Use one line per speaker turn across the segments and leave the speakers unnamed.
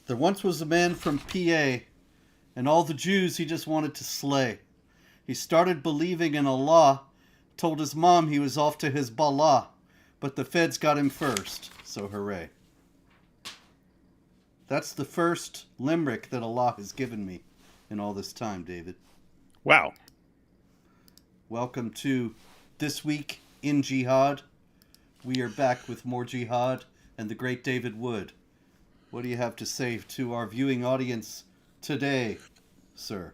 There once was a man from PA, and all the Jews he just wanted to slay. He started believing in Allah, told his mom he was off to Hezbollah, but the feds got him first, so hooray. That's the first limerick that Allah has given me in all this time, David.
Wow.
Welcome to This Week in Jihad. We are back with more Jihad and the great David Wood. What do you have to say to our viewing audience today, sir?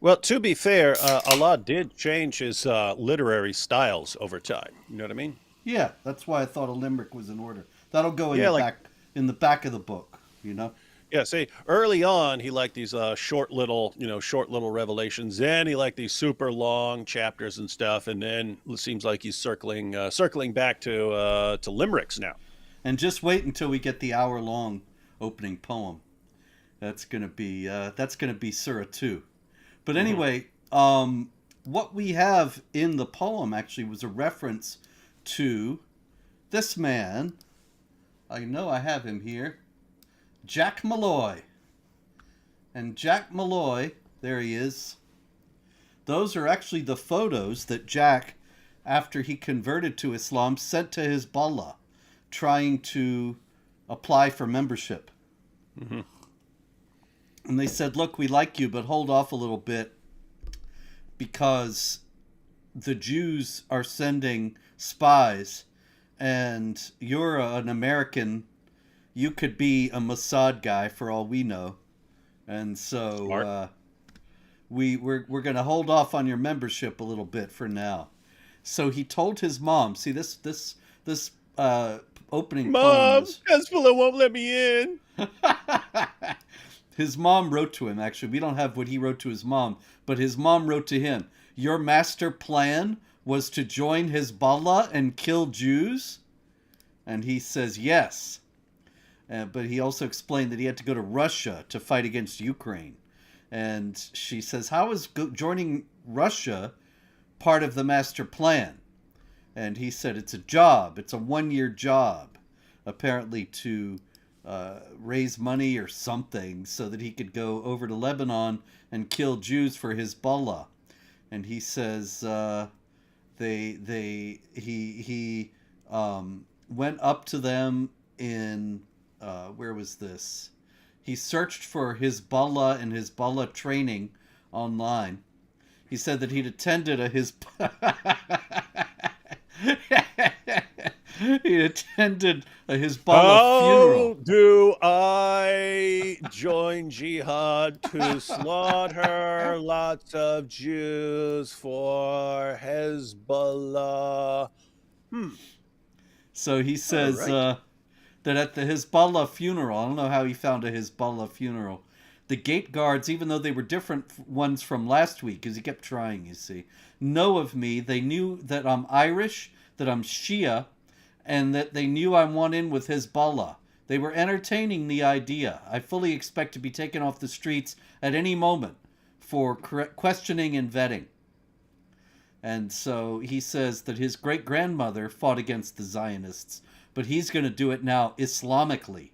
Well, to be fair, Allah did change his literary styles over time. You know what I mean?
Yeah, that's why I thought a limerick was in order. That'll go
Yeah, like
in the back of the book, you know?
yeah. See, early on, he liked these short little revelations. Then he liked these super long chapters and stuff. And then it seems like he's circling back to limericks now.
And just wait until we get the hour-long opening poem. That's gonna be Surah 2. But
Hmm.
anyway, what we have in the poem actually was a reference to this man. I know I have him here. Jack Malloy. And Jack Malloy, there he is. Those are actually the photos that Jack, after he converted to Islam, sent to Hezbollah, trying to apply for membership.
Hmm.
And they said, look, we like you, but hold off a little bit because the Jews are sending spies and you're an American. You could be a Mossad guy for all we know. And so
Smart.
we're going to hold off on your membership a little bit for now. So he told his mom, see this opening poem
Mom,
is
Hezbollah won't let me in.
his mom wrote to him. Actually, we don't have what he wrote to his mom, but his mom wrote to him. Your master plan was to join Hezbollah and kill Jews? And he says yes. But he also explained that he had to go to Russia to fight against Ukraine. And she says, how is joining Russia part of the master plan? And he said, it's a job. It's a 1-year job, apparently, to raise money or something so that he could go over to Lebanon and kill Jews for Hezbollah. And he says he went up to them in where was this? He searched for Hezbollah and Hezbollah training online. He said that he'd attended a he attended a Hezbollah
How
funeral.
do I join jihad to slaughter lots of Jews for Hezbollah? Hmm.
So he
All
says
right.
that at the Hezbollah funeral, I don't know how he found a Hezbollah funeral. The gate guards, even though they were different ones from last week, because he kept trying, you see, know of me. They knew that I'm Irish, that I'm Shia, and that they knew I want in with Hezbollah. They were entertaining the idea. I fully expect to be taken off the streets at any moment for questioning and vetting. And so he says that his great grandmother fought against the Zionists, but he's going to do it now Islamically.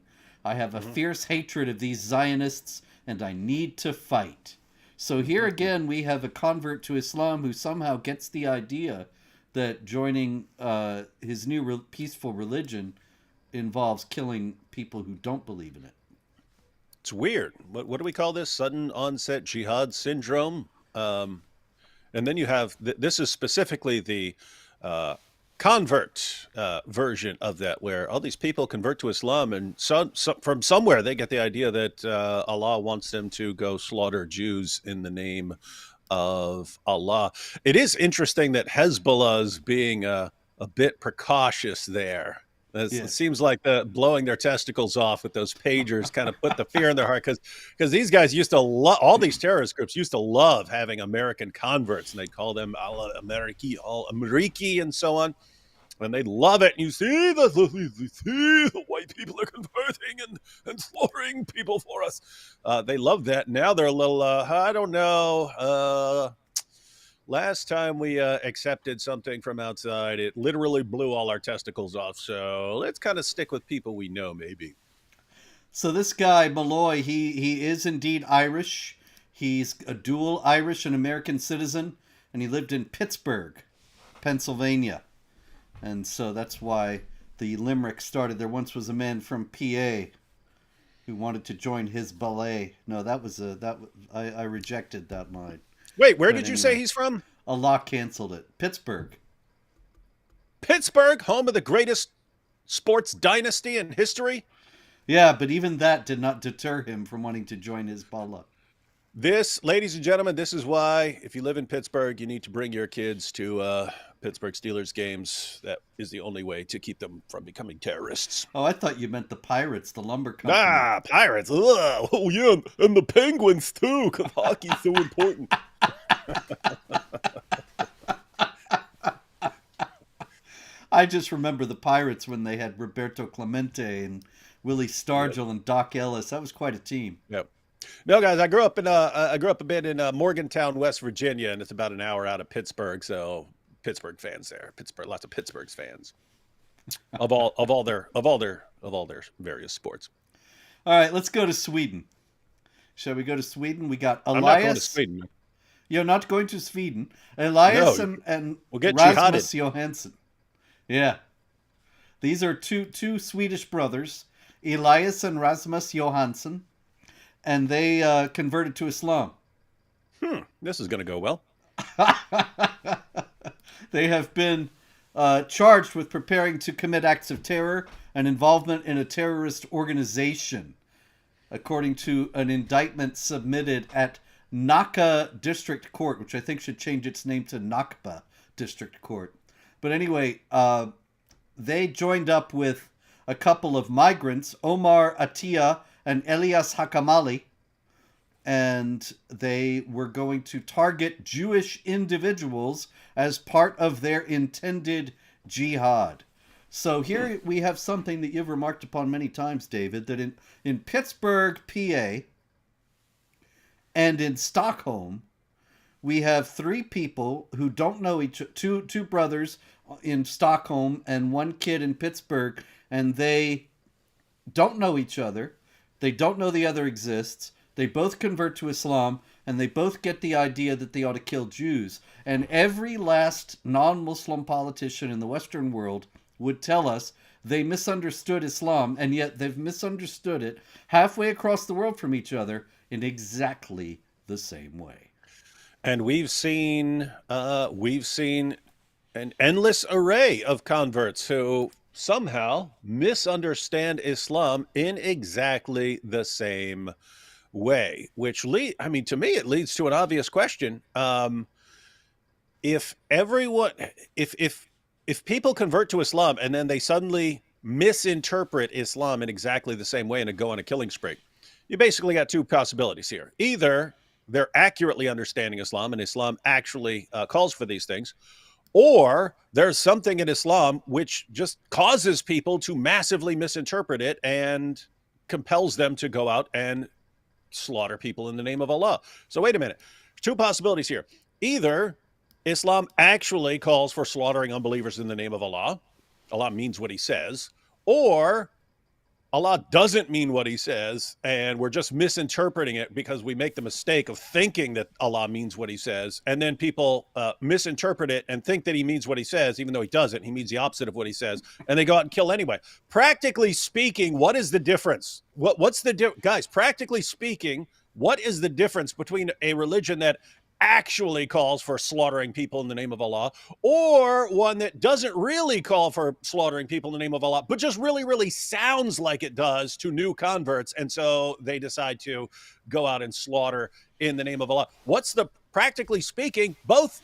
I have a
Mhm.
fierce hatred of these Zionists, and I need to fight. So here again, we have a convert to Islam who somehow gets the idea that joining his new peaceful religion involves killing people who don't believe in it.
It's weird. What do we call this? Sudden onset jihad syndrome. And then you have this is specifically the uh, convert version of that, where all these people convert to Islam, and from somewhere they get the idea that Allah wants them to go slaughter Jews in the name of Allah. It is interesting that Hezbollah is being a bit precautious there. It
Yeah.
seems like the blowing their testicles off with those pagers kind of put the fear in their heart, because these guys used to love, all these terrorist groups used to love having American converts, and they call them al Ameriki, all Ameriki, and so on. And they love it. You see, the white people are converting and slaughtering people for us. They love that. Now they're a little, I don't know. Last time we accepted something from outside, it literally blew all our testicles off. So let's kind of stick with people we know, maybe.
So this guy Malloy, he is indeed Irish. He's a dual Irish and American citizen, and he lived in Pittsburgh, Pennsylvania. And so that's why the limerick started. There once was a man from PA who wanted to join his ballet. No, that was I rejected that line.
Wait, where
But
did you say
anyway,
he's from?
Allah canceled it. Pittsburgh.
Pittsburgh, home of the greatest sports dynasty in history.
Yeah, but even that did not deter him from wanting to join Hezbollah.
This, ladies and gentlemen, this is why if you live in Pittsburgh, you need to bring your kids to Pittsburgh Steelers games. That is the only way to keep them from becoming terrorists.
Oh, I thought you meant the Pirates, the lumber company.
Ah, Pirates. Ugh. Oh, yeah, and the Penguins, too, because hockey's so important.
I just remember the Pirates when they had Roberto Clemente and Willie Stargell and Doc Ellis. That was quite a team.
Yep. No, guys, I grew up a bit in Morgantown, West Virginia, and it's about an hour out of Pittsburgh. So Pittsburgh fans there, Pittsburgh, lots of Pittsburgh's fans of all their various sports.
All right, let's go to Sweden. Shall we go to Sweden? We got Elias.
I'm not going to Sweden.
You're not going to Sweden. Elias
No,
and
we'll get
Rasmus
jihaded.
Johansson. Yeah. These are two Swedish brothers, Elias and Rasmus Johansson, and they converted to Islam.
This is going to go well.
They have been charged with preparing to commit acts of terror and involvement in a terrorist organization, according to an indictment submitted at Nacka District Court, which I think should change its name to Nakba District Court. But anyway, they joined up with a couple of migrants, Omar Attia and Elias Hakamali, and they were going to target Jewish individuals as part of their intended jihad. So here we have something that you've remarked upon many times, David, that in Pittsburgh, PA, and in Stockholm, we have three people who don't know two brothers in Stockholm and one kid in Pittsburgh, and they don't know each other. They don't know the other exists. They both convert to Islam, and they both get the idea that they ought to kill Jews. And every last non-Muslim politician in the Western world would tell us they misunderstood Islam, and yet they've misunderstood it halfway across the world from each other in exactly the same way.
And we've seen an endless array of converts who somehow misunderstand Islam in exactly the same way, which to me, it leads to an obvious question. If people convert to Islam and then they suddenly misinterpret Islam in exactly the same way and go on a killing spree, you basically got two possibilities here. Either they're accurately understanding Islam and Islam actually calls for these things, or there's something in Islam which just causes people to massively misinterpret it and compels them to go out and slaughter people in the name of Allah. So wait a minute. Two possibilities here. Either Islam actually calls for slaughtering unbelievers in the name of Allah. Allah means what he says. Or Allah doesn't mean what he says, and we're just misinterpreting it because we make the mistake of thinking that Allah means what he says, and then people misinterpret it and think that he means what he says, even though he doesn't. He means the opposite of what he says, and they go out and kill anyway. Practically speaking, what is the difference? What's the guys? Practically speaking, what is the difference between a religion that actually calls for slaughtering people in the name of Allah, or one that doesn't really call for slaughtering people in the name of Allah, but just really, really sounds like it does to new converts, and so they decide to go out and slaughter in the name of Allah? What's the, practically speaking,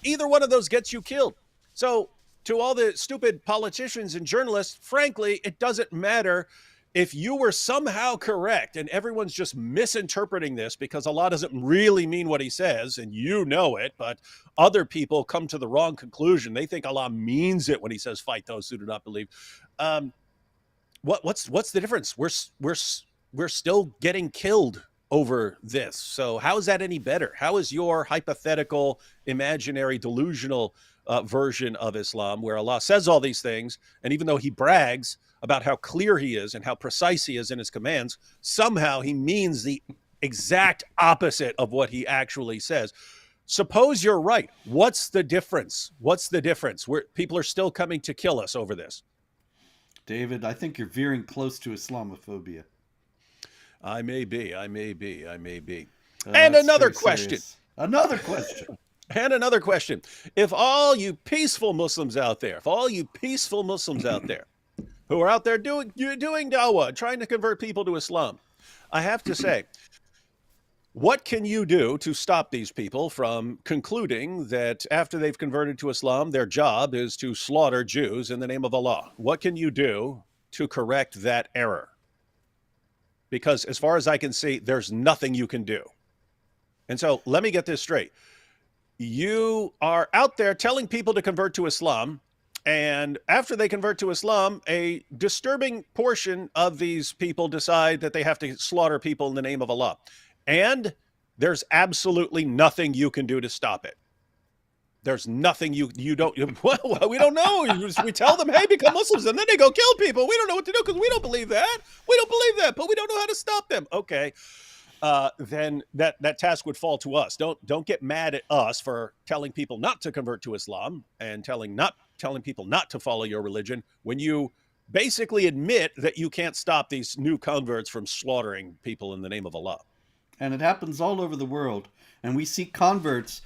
either one of those gets you killed. So to all the stupid politicians and journalists, frankly, it doesn't matter if you were somehow correct and everyone's just misinterpreting this because Allah doesn't really mean what he says, and you know it, but other people come to the wrong conclusion. They think Allah means it when he says, fight those who do not believe. What's the difference? We're still getting killed over this. So how is that any better? How is your hypothetical, imaginary, delusional version of Islam, where Allah says all these things, and even though he brags about how clear he is and how precise he is in his commands, somehow he means the exact opposite of what he actually says. Suppose you're right. What's the difference? What's the difference? People are still coming to kill us over this.
David, I think you're veering close to Islamophobia.
I may be. And
That's
another
very
question.
serious. Another question.
And another question. If all you peaceful Muslims out there, who are out there doing dawah, trying to convert people to Islam, I have to say, what can you do to stop these people from concluding that after they've converted to Islam, their job is to slaughter Jews in the name of Allah? What can you do to correct that error? Because as far as I can see, there's nothing you can do. And so let me get this straight. You are out there telling people to convert to Islam, and after they convert to Islam, a disturbing portion of these people decide that they have to slaughter people in the name of Allah. And there's absolutely nothing you can do to stop it. There's nothing you don't, well, we don't know. We tell them, hey, become Muslims, and then they go kill people. We don't know what to do because we don't believe that. But we don't know how to stop them. Okay. Then that task would fall to us. Don't get mad at us for telling people not to convert to Islam and telling people not to follow your religion when you basically admit that you can't stop these new converts from slaughtering people in the name of Allah.
And it happens all over the world. And we see converts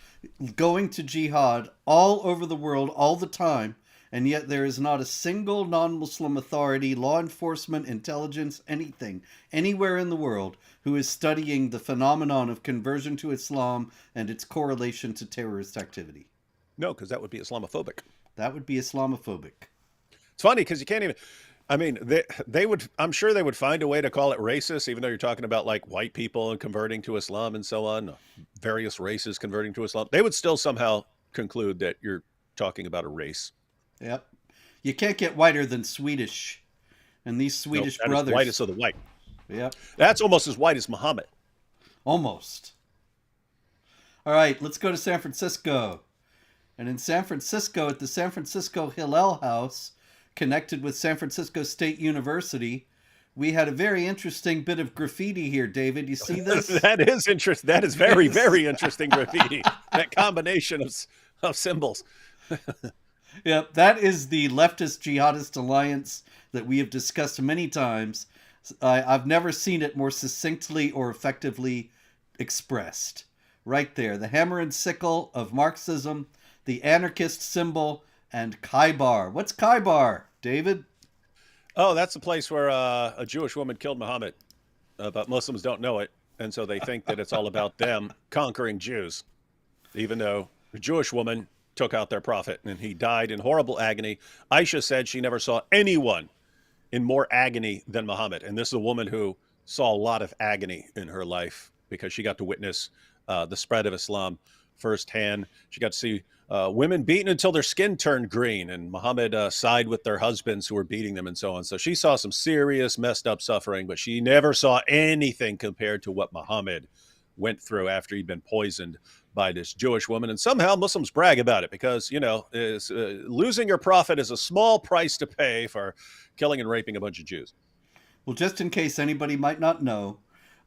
going to jihad all over the world all the time. And yet there is not a single non-Muslim authority, law enforcement, intelligence, anything, anywhere in the world who is studying the phenomenon of conversion to Islam and its correlation to terrorist activity.
No, because that would be Islamophobic.
That would be Islamophobic.
It's funny because you can't even... I mean, they would. I'm sure they would find a way to call it racist, even though you're talking about like white people and converting to Islam and so on, various races converting to Islam. They would still somehow conclude that you're talking about a race.
Yep. You can't get whiter than Swedish. And these Swedish brothers.
Whitest of the white.
Yep.
That's almost as white as Muhammad.
Almost. All right, let's go to San Francisco. And in San Francisco, at the San Francisco Hillel House, connected with San Francisco State University, we had a very interesting bit of graffiti here, David. You see this?
That is interesting. That is very, very interesting graffiti. That combination of symbols.
Yep, that is the Leftist Jihadist Alliance that we have discussed many times. I've never seen it more succinctly or effectively expressed. Right there, the hammer and sickle of Marxism, the anarchist symbol, and Khaybar. What's Khaybar, David?
Oh, that's the place where a Jewish woman killed Muhammad, but Muslims don't know it, and so they think that it's all about them conquering Jews, even though a Jewish woman took out their prophet, and he died in horrible agony. Aisha said she never saw anyone in more agony than Muhammad, and this is a woman who saw a lot of agony in her life because she got to witness the spread of Islam firsthand. She got to see women beaten until their skin turned green, and Muhammad sided with their husbands who were beating them and so on. So she saw some serious messed up suffering, but she never saw anything compared to what Muhammad went through after he'd been poisoned by this Jewish woman. And somehow Muslims brag about it because, losing your prophet is a small price to pay for killing and raping a bunch of Jews.
Well, just in case anybody might not know,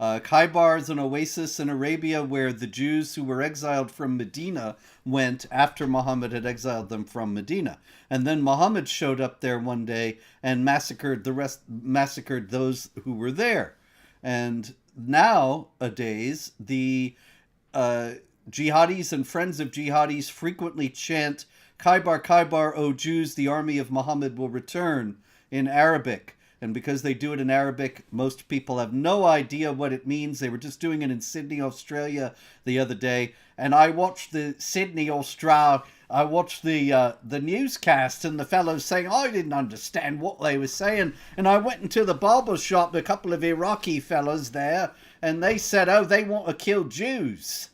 Khaybar is an oasis in Arabia where the Jews who were exiled from Medina went after Muhammad had exiled them from Medina. And then Muhammad showed up there one day and massacred those who were there. And nowadays, the jihadis and friends of jihadis frequently chant, Khaybar, Khaybar, O Jews, the army of Muhammad will return, in Arabic. And because they do it in Arabic, most people have no idea what it means. They were just doing it in Sydney, Australia the other day. And I watched the newscast and the fellows saying, I didn't understand what they were saying. And I went into the barber shop, a couple of Iraqi fellows there, and they said, oh, they want to kill Jews.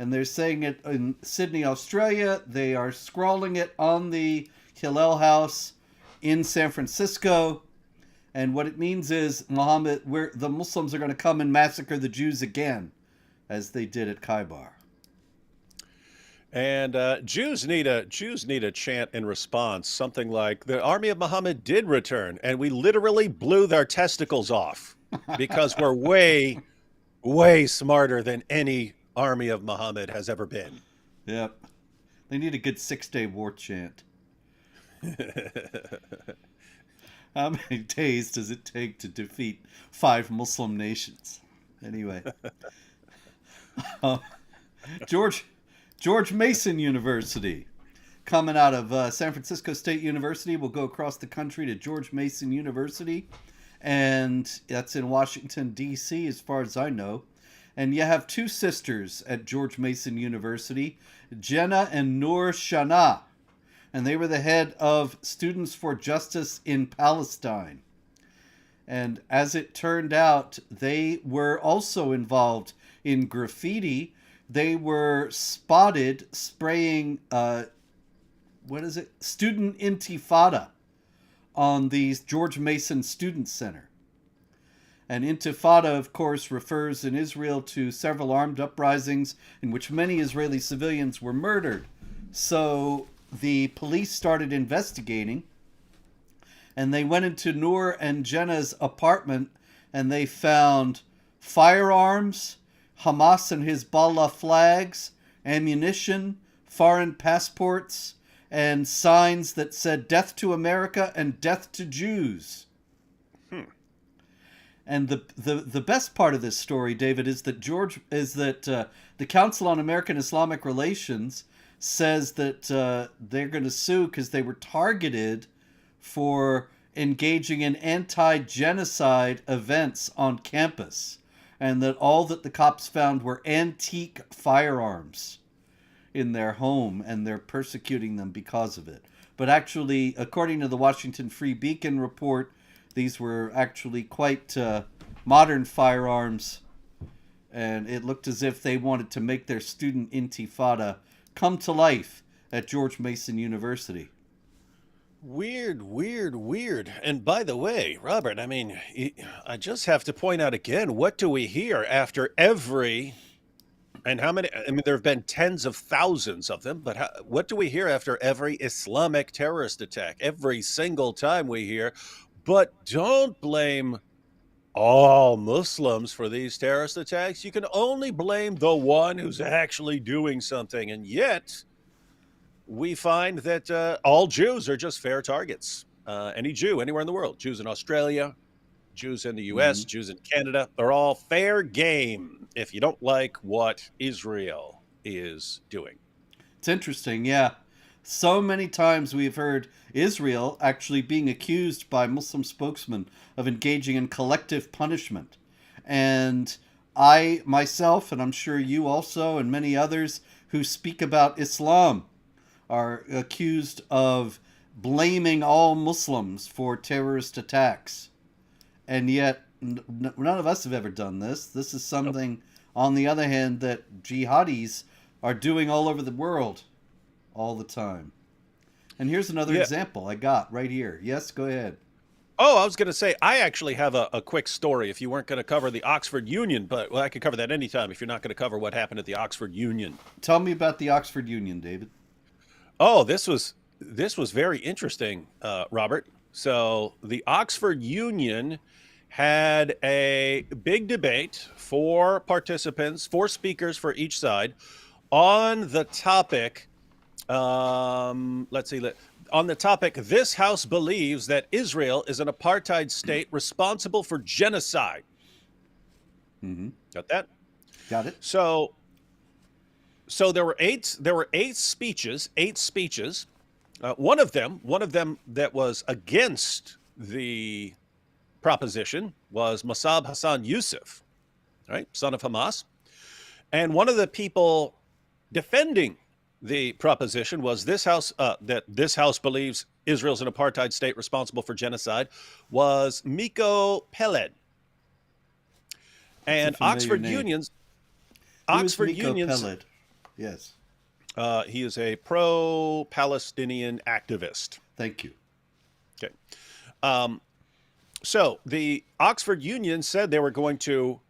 And they're saying it in Sydney, Australia. They are scrawling it on the Hillel House in San Francisco, and what it means is the Muslims are going to come and massacre the Jews again, as they did at Khaybar.
And Jews need a chant in response, something like, "The army of Muhammad did return, and we literally blew their testicles off because we're way smarter than any army of Muhammad has ever been."
Yep. They need a good 6-day war chant. How many days does it take to defeat 5 Muslim nations? Anyway, uh, George Mason University, coming out of San Francisco State University, will go across the country to George Mason University, and that's in Washington D.C. as far as I know. And you have 2 sisters at George Mason University, Jenna and Noor Shana, and they were the head of Students for Justice in Palestine. And as it turned out, they were also involved in graffiti. They were spotted spraying, Student Intifada on the George Mason Student Center. And Intifada, of course, refers in Israel to several armed uprisings in which many Israeli civilians were murdered. So the police started investigating, and they went into Noor and Jenna's apartment, and they found firearms, Hamas and Hezbollah flags, ammunition, foreign passports, and signs that said "Death to America" and "Death to Jews." And the best part of this story, David, is that the Council on American Islamic Relations says that they're going to sue because they were targeted for engaging in anti-genocide events on campus, and that all that the cops found were antique firearms in their home, and they're persecuting them because of it. But actually, according to the Washington Free Beacon report, these were actually quite modern firearms, and it looked as if they wanted to make their student intifada come to life at George Mason University.
Weird, weird, weird. And by the way, Robert, I mean, I just have to point out again, what do we hear after every, and how many, I mean, there have been tens of thousands of them, but what do we hear after every Islamic terrorist attack? Every single time we hear, but don't blame all Muslims for these terrorist attacks. You can only blame the one who's actually doing something. And yet, we find that all Jews are just fair targets. Any Jew anywhere in the world, Jews in Australia, Jews in the US, Jews in Canada, they're all fair game if you don't like what Israel is doing.
It's interesting, yeah. So many times we've heard Israel actually being accused by Muslim spokesmen of engaging in collective punishment. And I myself, and I'm sure you also, and many others who speak about Islam, are accused of blaming all Muslims for terrorist attacks. And yet, none of us have ever done this. This is something, on the other hand, that jihadis are doing all over the world all the time. And here's another example I got right here. Yes, go ahead.
Oh, I was going to say, I actually have a quick story if you weren't going to cover the Oxford Union, but I could cover that anytime if you're not going to cover what happened at the Oxford Union.
Tell me about the Oxford Union, David.
Oh, this was very interesting, Robert. So the Oxford Union had a big debate, 4 participants, 4 speakers for each side, on the topic, let's see, on the topic, this House believes that Israel is an apartheid state responsible for genocide. Got that?
Got it.
So there were eight speeches. One of them that was against the proposition was Masab Hassan Yusuf, right, son of Hamas. And one of the people defending the proposition was that this House believes Israel's an apartheid state responsible for genocide was Miko Peled. And Oxford Union's
Peled? Yes.
He is a pro-Palestinian activist.
Thank you.
Okay. So the Oxford Union said they were going to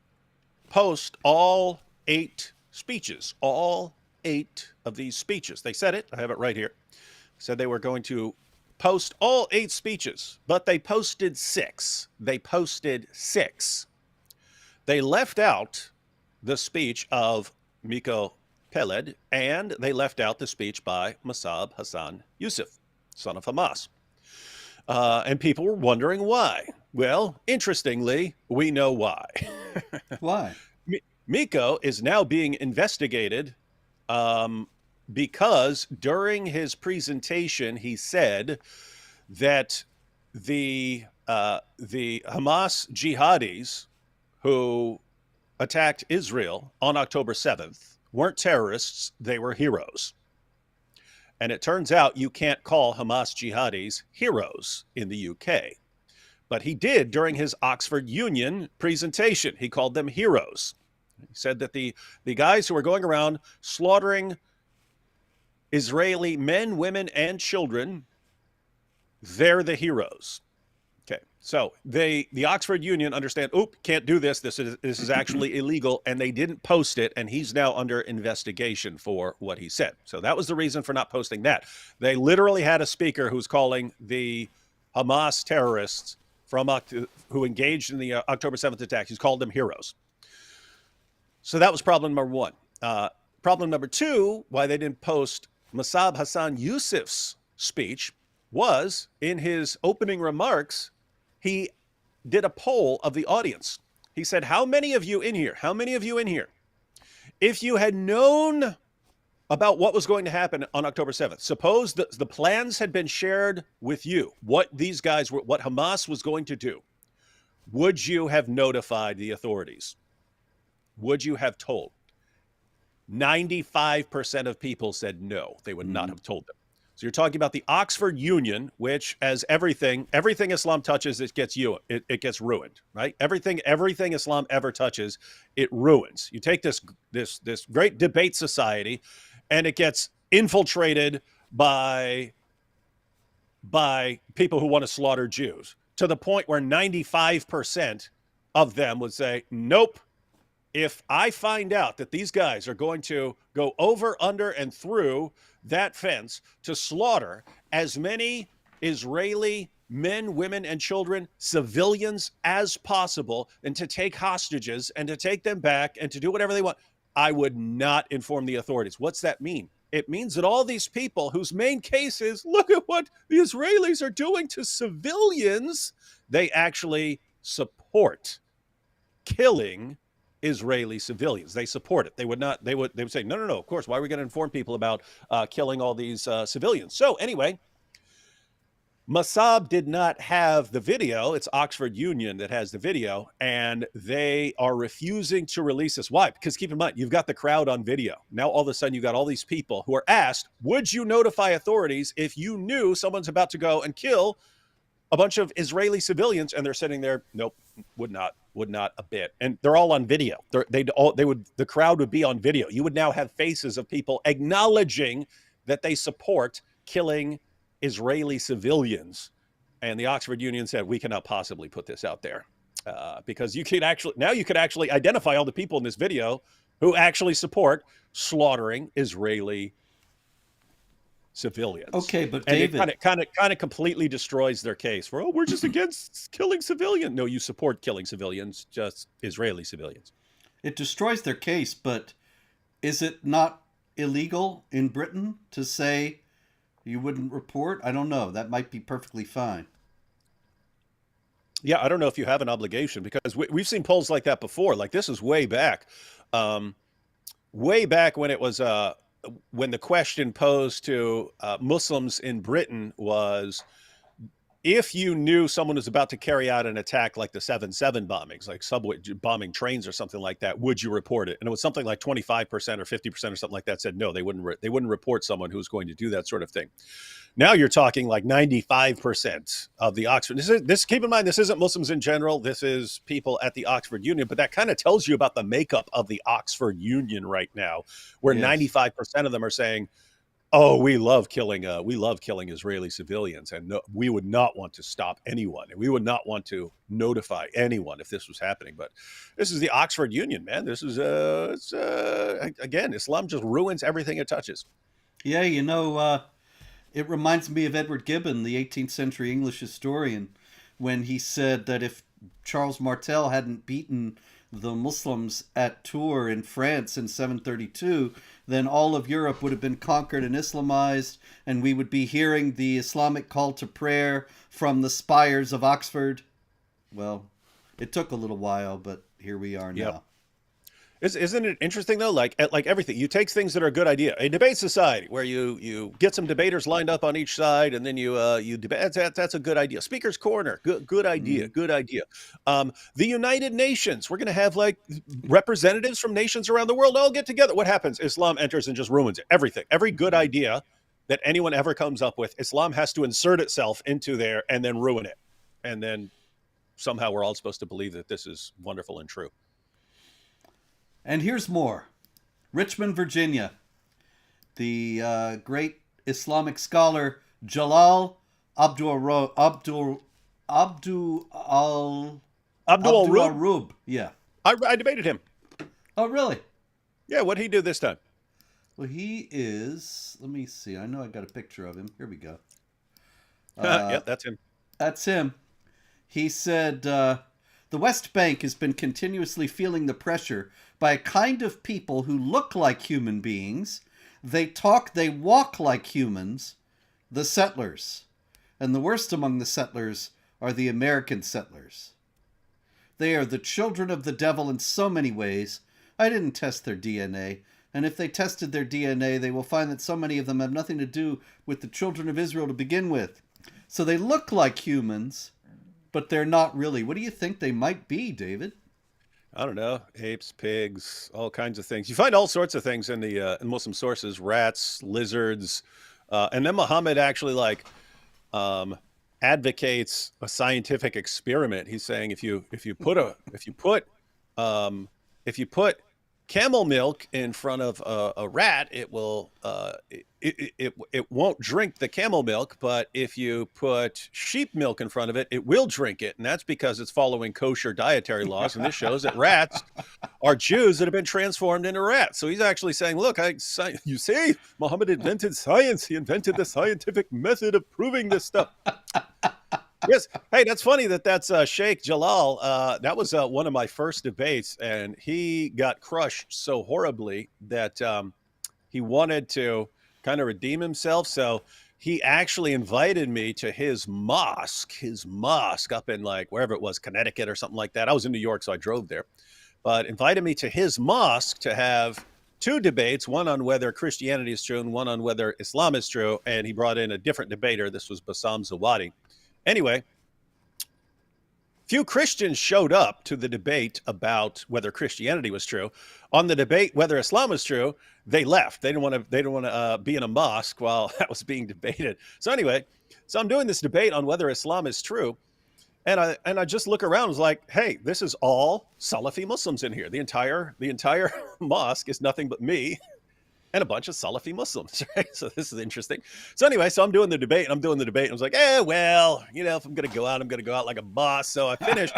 post all 8 speeches, all 8 of these speeches. They said it. I have it right here. Said they were going to post all 8 speeches, but they posted 6. They posted 6. They left out the speech of Miko Peled, and they left out the speech by Mossab Hassan Yusuf, son of Hamas. And people were wondering why. Well, interestingly, we know why.
Why?
Miko is now being investigated because during his presentation, he said that the Hamas jihadis who attacked Israel on October 7th weren't terrorists, they were heroes. And it turns out you can't call Hamas jihadis heroes in the UK. But he did during his Oxford Union presentation. He called them heroes. He said that the guys who were going around slaughtering Israeli men, women, and children, they're the heroes. Okay, so the Oxford Union understand, can't do this. This is actually illegal, and they didn't post it, and he's now under investigation for what he said. So that was the reason for not posting that. They literally had a speaker who's calling the Hamas terrorists who engaged in the October 7th attack. He's called them heroes. So that was problem number 1. Problem number 2, why they didn't post Mossab Hassan Yusuf's speech, was in his opening remarks, he did a poll of the audience. He said, how many of you in here, if you had known about what was going to happen on October 7th, suppose the plans had been shared with you, what Hamas was going to do, would you have notified the authorities? Would you have told? 95% of people said no, they would not have told them. So you're talking about the Oxford Union, which, as everything Islam touches, it gets ruined, right? Everything Islam ever touches, it ruins. You take this great debate society, and it gets infiltrated by people who want to slaughter Jews, to the point where 95% of them would say, nope. If I find out that these guys are going to go over, under, and through that fence to slaughter as many Israeli men, women, and children, civilians, as possible, and to take hostages and to take them back and to do whatever they want, I would not inform the authorities. What's that mean? It means that all these people whose main case is, look at what the Israelis are doing to civilians, they actually support killing Israeli civilians. They support it. They would say, no, of course, why are we going to inform people about killing all these civilians? So anyway, Mossab did not have the video. It's Oxford Union that has the video, and they are refusing to release this. Why? Because keep in mind, you've got the crowd on video. Now all of a sudden you've got all these people who are asked, would you notify authorities if you knew someone's about to go and kill a bunch of Israeli civilians? And they're sitting there, nope, would not a bit. And they're all on video. The crowd would be on video. You would now have faces of people acknowledging that they support killing Israeli civilians. And the Oxford Union said, we cannot possibly put this out there because you could actually identify all the people in this video who actually support slaughtering Israeli civilians.
Okay, but
and
David,
it kind of completely destroys their case for, we're just against killing civilians. No, you support killing civilians, just Israeli civilians.
it destroys their case, but is it not illegal in Britain to say you wouldn't report? I don't know. That might be perfectly fine.
Yeah, I don't know if you have an obligation, because we've seen polls like that before. Like, this is way back when it was when the question posed to Muslims in Britain was, if you knew someone was about to carry out an attack like the 7/7 bombings, like subway bombing trains or something like that, would you report it? And it was something like 25% or 50% or something like that said no, they wouldn't report someone who's going to do that sort of thing. Now you're talking like 95% of the Oxford. This keep in mind, this isn't Muslims in general. This is people at the Oxford Union, but that kind of tells you about the makeup of the Oxford Union right now, where
Yes.
95% of them are saying, Oh, we love killing Israeli civilians, and no, we would not want to stop anyone, and we would not want to notify anyone if this was happening. But this is the Oxford Union, man. This is again, Islam just ruins everything it touches.
Yeah, it reminds me of Edward Gibbon, the 18th century English historian, when he said that if Charles Martel hadn't beaten the Muslims at Tours in France in 732, then all of Europe would have been conquered and Islamized, and we would be hearing the Islamic call to prayer from the spires of Oxford. Well, it took a little while, but here we are
Yep.
now.
Isn't it interesting though? Like everything, you take things that are a good idea. A debate society where you get some debaters lined up on each side, and then you debate. That's a good idea. Speaker's corner, good idea,
Mm.
good idea. The United Nations, we're going to have like representatives from nations around the world all get together. What happens? Islam enters and just ruins it. Everything, every good idea that anyone ever comes up with, Islam has to insert itself into there and then ruin it, and then somehow we're all supposed to believe that this is wonderful and true.
And here's more. Richmond, Virginia. The great Islamic scholar Jalal Abdul
Abdul Rub,
Rub. Yeah.
I debated him.
Oh, really?
Yeah, what'd he do this time?
Well, he is. Let me see. I know I got a picture of him. Here we go.
Yep, that's him.
That's him. He said the West Bank has been continuously feeling the pressure by a kind of people who look like human beings. They talk, they walk like humans, the settlers. And the worst among the settlers are the American settlers. They are the children of the devil in so many ways. I didn't test their DNA. And if they tested their DNA, they will find that so many of them have nothing to do with the children of Israel to begin with. So they look like humans, but they're not really. What do you think they might be, David?
I don't know, apes, pigs, all kinds of things. You find all sorts of things in the in Muslim sources: rats, lizards, and then Muhammad actually um, advocates a scientific experiment. He's saying if you put camel milk in front of a rat, it will it won't drink the camel milk, but if you put sheep milk in front of it, it will drink it, and that's because it's following kosher dietary laws. And this shows that rats are Jews that have been transformed into rats. So he's actually saying, look, you see, Muhammad invented science. He invented the scientific method of proving this stuff. Yes. Hey, that's funny that's Sheikh Jalal. That was one of my first debates, and he got crushed so horribly that he wanted to kind of redeem himself. So he actually invited me to his mosque up in like wherever it was, Connecticut or something like that. I was in New York, so I drove there, but invited me to his mosque to have two debates, one on whether Christianity is true and one on whether Islam is true. And he brought in a different debater. This was Bassam Zawadi. Anyway, few Christians showed up to the debate about whether Christianity was true. On the debate whether Islam was true, they left. They didn't want to. They didn't want to be in a mosque while that was being debated. So anyway, I'm doing this debate on whether Islam is true, and I just look around and was like, hey, this is all Salafi Muslims in here. The entire mosque is nothing but me and a bunch of Salafi Muslims, right? So this is interesting. So anyway, I'm doing the debate, and I was like, well, if I'm going to go out, I'm going to go out like a boss. So I finished.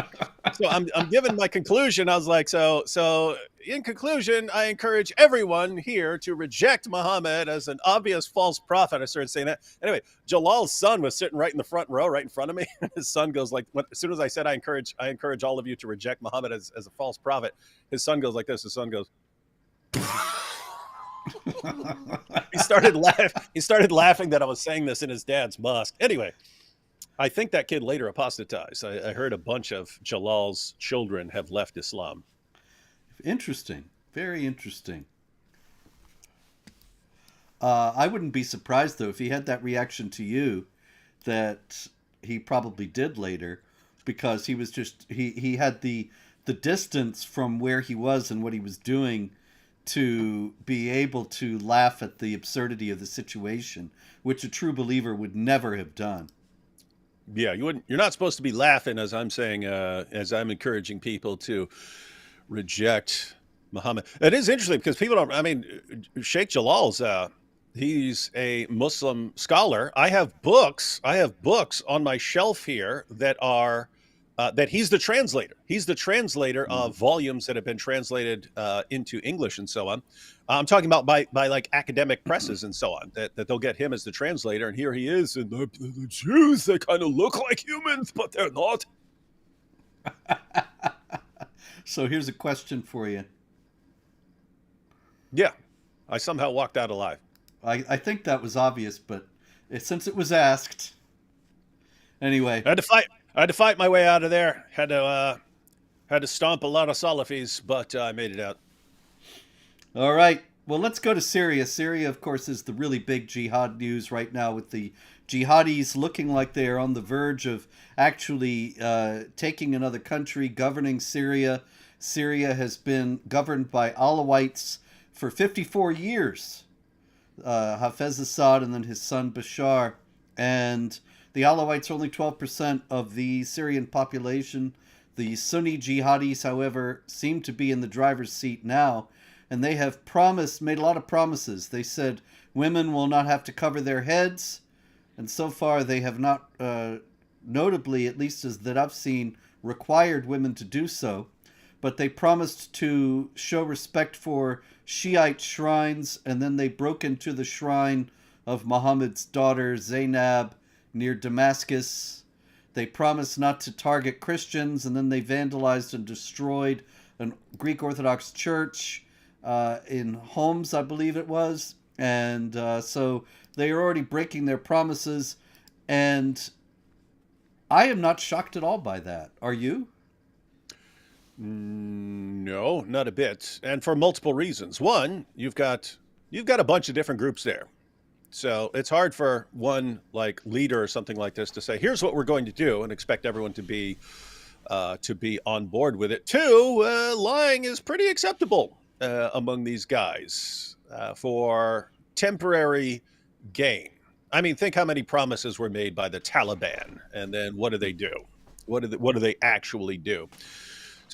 So I'm giving my conclusion. I was like, so in conclusion, I encourage everyone here to reject Muhammad as an obvious false prophet. I started saying that. Anyway, Jalal's son was sitting right in the front row, right in front of me. His son goes like, as soon as I said, I encourage all of you to reject Muhammad as a false prophet, his son goes like this. His son goes, he started laughing that I was saying this in his dad's mosque. Anyway, I think that kid later apostatized. I heard a bunch of Jalal's children have left Islam.
Interesting. Very interesting. I wouldn't be surprised, though, if he had that reaction to you that he probably did later, because he was just, he had the distance from where he was and what he was doing to be able to laugh at the absurdity of the situation, which a true believer would never have done.
Yeah, you're not supposed to be laughing as I'm saying, as I'm encouraging people to reject Muhammad. It is interesting because people don't, I mean, Sheikh Jalal's He's a Muslim scholar. I have books. I have books on my shelf here that are that he's the translator. He's the translator
Mm.
of volumes that have been translated into English and so on. I'm talking about by like academic presses and so on. That they'll get him as the translator, and here he is. And the Jews, they kind of look like humans, but they're not.
So here's a question for you.
Yeah, I somehow walked out alive.
I think that was obvious, but since it was asked, anyway.
I had to fight. I had to fight my way out of there. Had to stomp a lot of Salafis, but I made it out.
All right. Well, let's go to Syria. Syria, of course, is the really big jihad news right now, with the jihadis looking like they are on the verge of actually taking another country, governing Syria. Syria has been governed by Alawites for 54 years. Hafez Assad and then his son Bashar. And the Alawites are only 12% of the Syrian population. The Sunni jihadis, however, seem to be in the driver's seat now. And they have made a lot of promises. They said women will not have to cover their heads. And so far they have not, notably, at least as that I've seen, required women to do so. But they promised to show respect for Shiite shrines, and then they broke into the shrine of Muhammad's daughter Zainab near Damascus. They promised not to target Christians, and then they vandalized and destroyed a Greek Orthodox church in Homs, I believe it was. And so they are already breaking their promises, and I am not shocked at all by that. Are you?
No, not a bit, and for multiple reasons. One, you've got a bunch of different groups there, so it's hard for one like leader or something like this to say, "Here's what we're going to do," and expect everyone to be on board with it. Two, lying is pretty acceptable among these guys for temporary gain. I mean, think how many promises were made by the Taliban, and then what do they do? What do they actually do?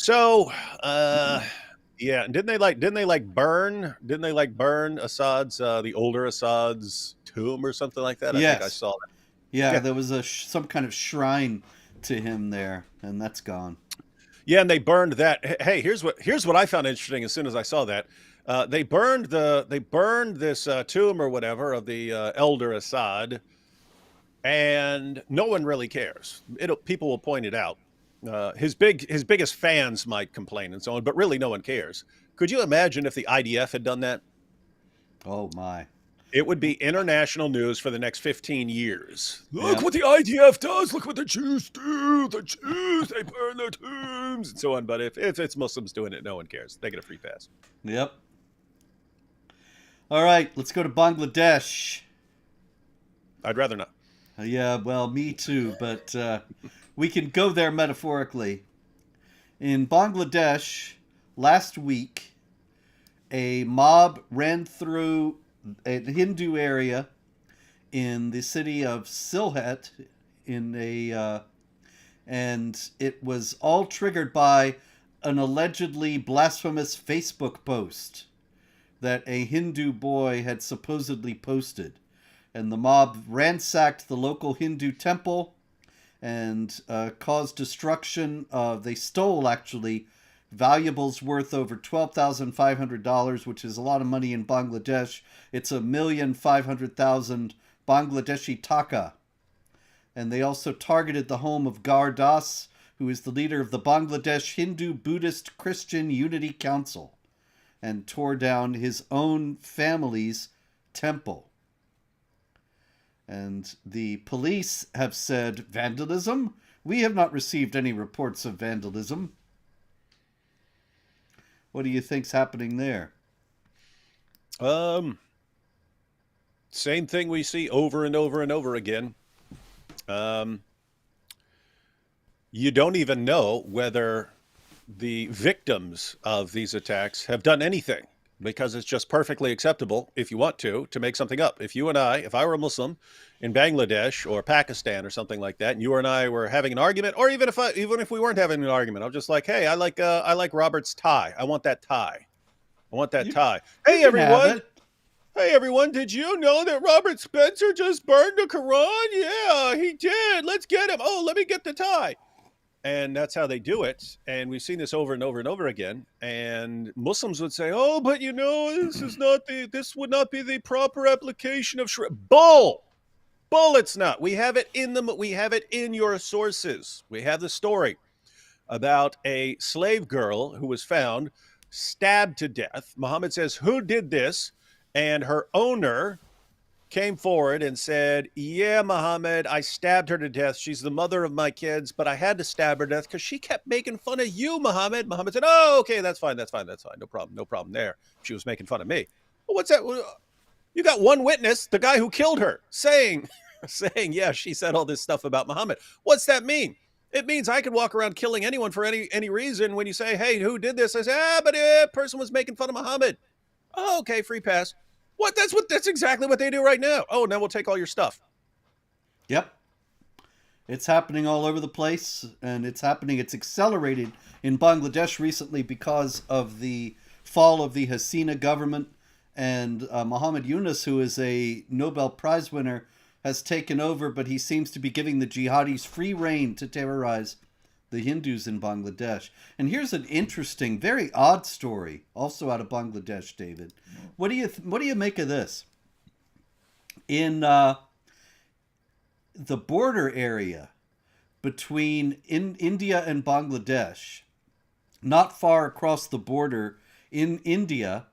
So, yeah, didn't they like burn Assad's the older Assad's tomb or something like that? I think I
Yes.
saw that.
Yeah,
Yeah,
there was some kind of shrine to him there, and that's gone.
yeah, and they burned that. Hey, here's what I found interesting. As soon as I saw that, they burned this tomb or whatever of the elder Assad, and no one really cares. People will point it out. His biggest fans might complain and so on, but really no one cares. Could you imagine if the IDF had done that?
Oh my.
It would be international news for the next 15 years. Look
Yep.
what the IDF does. Look what the Jews do. The Jews, they burn their tombs and so on. But if it's Muslims doing it, no one cares. They get a free pass.
Yep. All right, let's go to Bangladesh.
I'd rather not.
Yeah, well, me too, but we can go there metaphorically. In Bangladesh, last week, a mob ran through a Hindu area in the city of Sylhet and it was all triggered by an allegedly blasphemous Facebook post that a Hindu boy had supposedly posted. And the mob ransacked the local Hindu temple and caused destruction. They stole, actually, valuables worth over $12,500, which is a lot of money in Bangladesh. It's 1,500,000 Bangladeshi taka. And they also targeted the home of Gar Das, who is the leader of the Bangladesh Hindu Buddhist Christian Unity Council, and tore down his own family's temple. And the police have said, vandalism? We have not received any reports of vandalism. What do you think's happening there?
Same thing we see over and over and over again. You don't even know whether the victims of these attacks have done anything, because it's just perfectly acceptable, if you want to make something up. If I were a Muslim in Bangladesh or Pakistan or something like that, and you and I were having an argument, or even if we weren't having an argument, I'm just like, hey, I like Robert's tie. I want that tie. I want that
You,
tie.
you
Hey
can have
everyone.
it.
Hey everyone, did you know that Robert Spencer just burned the Quran? Yeah, he did. Let's get him. Oh, let me get the tie. And that's how they do it. And we've seen this over and over and over again. And Muslims would say, "Oh, but this would not be the proper application of Sharia." Bull, it's not. We have it in your sources. We have the story about a slave girl who was found stabbed to death. Muhammad says, "Who did this?" And her owner came forward and said, "Yeah, Muhammad, I stabbed her to death. She's the mother of my kids, but I had to stab her to death because she kept making fun of you, Muhammad." Muhammad said, "Oh, okay, that's fine. No problem there. She was making fun of me." Well, what's that? You got one witness, the guy who killed her, saying, yeah, she said all this stuff about Muhammad. What's that mean? It means I could walk around killing anyone for any reason. When you say, "Hey, who did this?" I say, but a person was making fun of Muhammad. Oh, okay, free pass. That's exactly what they do right now. Oh, now we'll take all your stuff.
Yep. It's happening all over the place, and it's accelerated in Bangladesh recently because of the fall of the Hasina government, and Muhammad Yunus, who is a Nobel Prize winner, has taken over, but he seems to be giving the jihadis free rein to terrorize the Hindus in Bangladesh. And here's an interesting, very odd story, also out of Bangladesh, David. What do you make of this? In the border area between India and Bangladesh, not far across the border in India,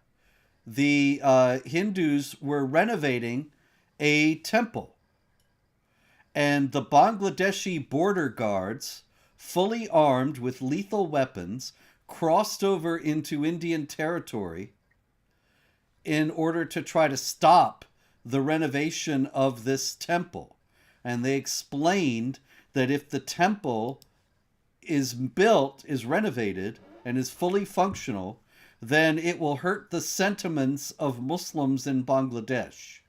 the Hindus were renovating a temple. And the Bangladeshi border guards, fully armed with lethal weapons, crossed over into Indian territory in order to try to stop the renovation of this temple. And they explained that if the temple is renovated, and is fully functional, then it will hurt the sentiments of Muslims in Bangladesh.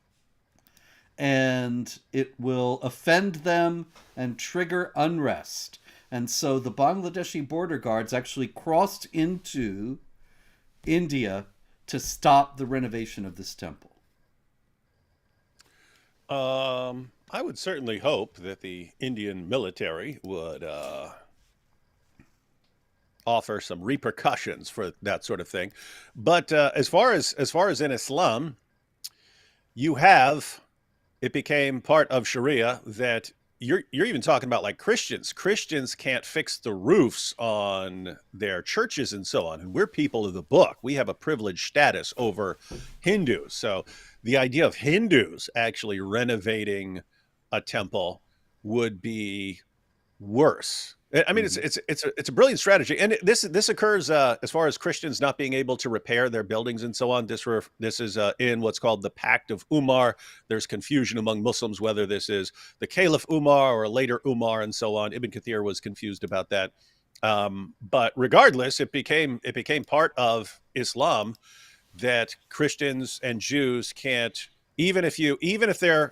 And it will offend them and trigger unrest. And so the Bangladeshi border guards actually crossed into India to stop the renovation of this temple.
I would certainly hope that the Indian military would offer some repercussions for that sort of thing. But as far as in Islam, it became part of Sharia that you're even talking about like Christians. Christians can't fix the roofs on their churches and so on. And we're people of the book. We have a privileged status over Hindus. So the idea of Hindus actually renovating a temple would be worse. I mean, it's a brilliant strategy, and this occurs as far as Christians not being able to repair their buildings and so on. This is in what's called the Pact of Umar. There's confusion among Muslims whether this is the Caliph Umar or later Umar and so on. Ibn Kathir was confused about that, but regardless, it became part of Islam that Christians and Jews can't, even if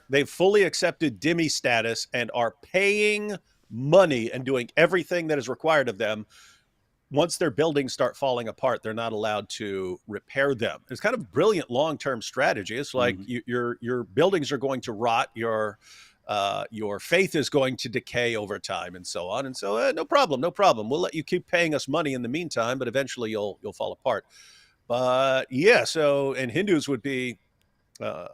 they've fully accepted dhimmi status and are paying money and doing everything that is required of them, once their buildings start falling apart, they're not allowed to repair them. It's kind of a brilliant long-term strategy. It's like your buildings are going to rot, your faith is going to decay over time, and so on. And so, no problem. We'll let you keep paying us money in the meantime, but eventually you'll fall apart. But yeah, so and Hindus would be that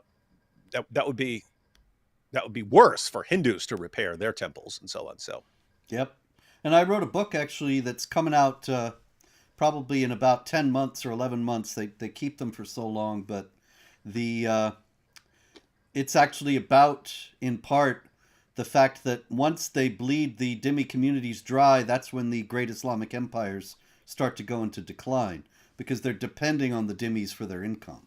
would be worse for Hindus to repair their temples and so on. So,
yep. And I wrote a book actually that's coming out probably in about 10 months or 11 months. They keep them for so long, but it's actually about, in part, the fact that once they bleed the dhimmi communities dry, that's when the great Islamic empires start to go into decline, because they're depending on the dhimmis for their income.